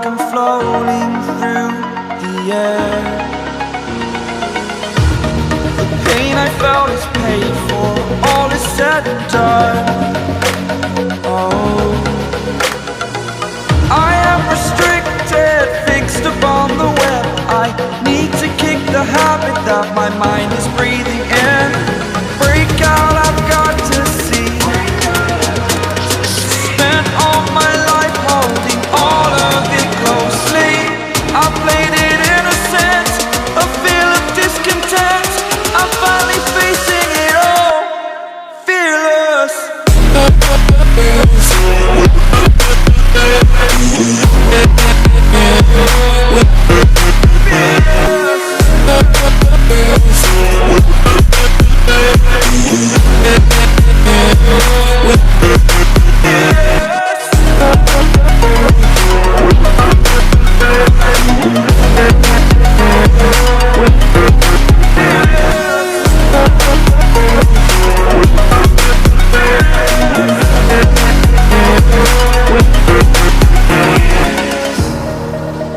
I'm floating through the air. The pain I felt is paid for, all is said and done. Oh, I am restricted, fixed upon the web. I need to kick the habit that my mind is breathing in. Break out, I've got to see. Spent all my life holding all of it closely. I played it innocent, a feel of discontent. I'm finally facing it all, fearless.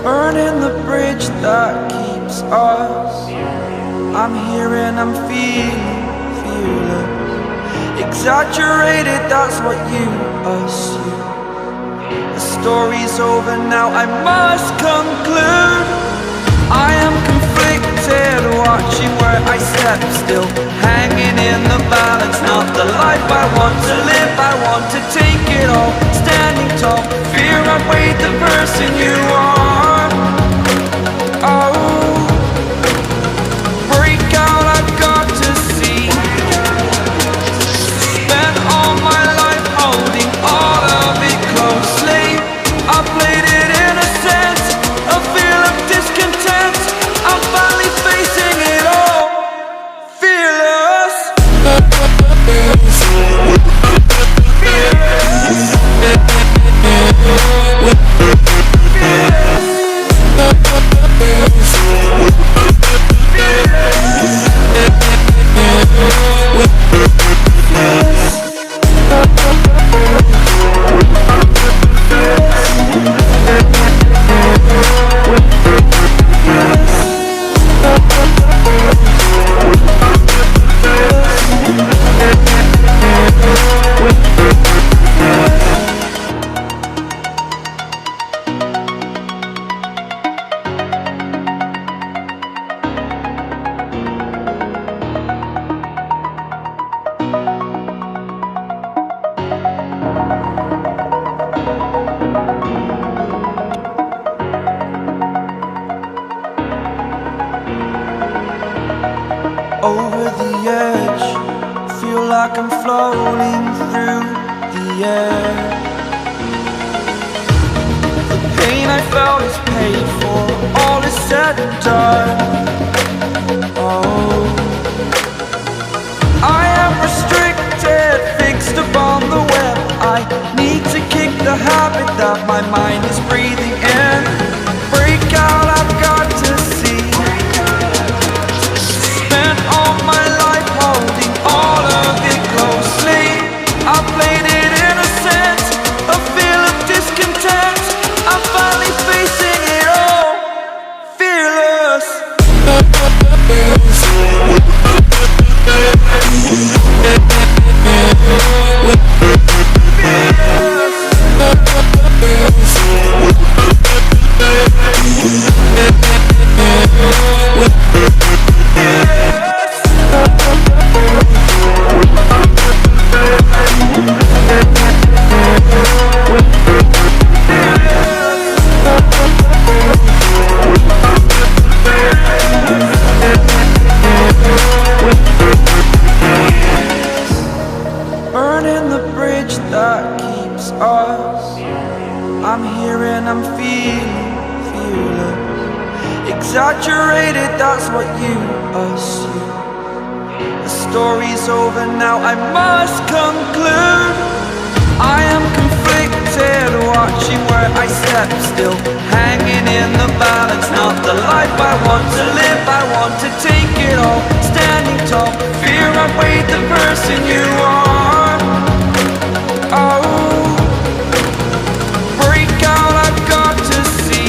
Burning the bridge that keeps us. I'm here and I'm feeling fearless. Exaggerated, that's what you assume. The story's over now, I must conclude. I am conflicted, watching where I step still, hanging in the balance. Not the life I want to live, I want to take it all. Standing tall, fear I weighed the person you are. Oh, break out, I've got to see. Spent all my life holding all of it closely. I played it innocent, a feel of discontent. I'm finally facing it all, fearless. Over the edge, feel like I'm floating through the air. The pain I felt is paid for, all is said and done. Oh, I am restricted, fixed upon the web. I need to kick the habit that my mind is breathing in. Break out, I've got to see. Spent all my life holding all of it closely. I played it innocent, a feel of discontent. I'm finally facing it all, fearless. Burning the bridge that keeps us. I'm here and I'm feeling fearless. Exaggerated, that's what you assume. The story's over now, I must conclude. I am conflicted, watching where I step still, hanging in the balance. Not the life I want to live, I want to take it all. Standing tall, fear I weighed the person you are. Oh, break out, I've got to see.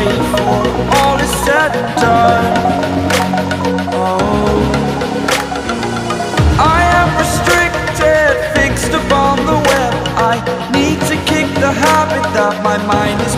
before all is said and done. Oh, I am restricted, fixed upon the web. I need to kick the habit that my mind is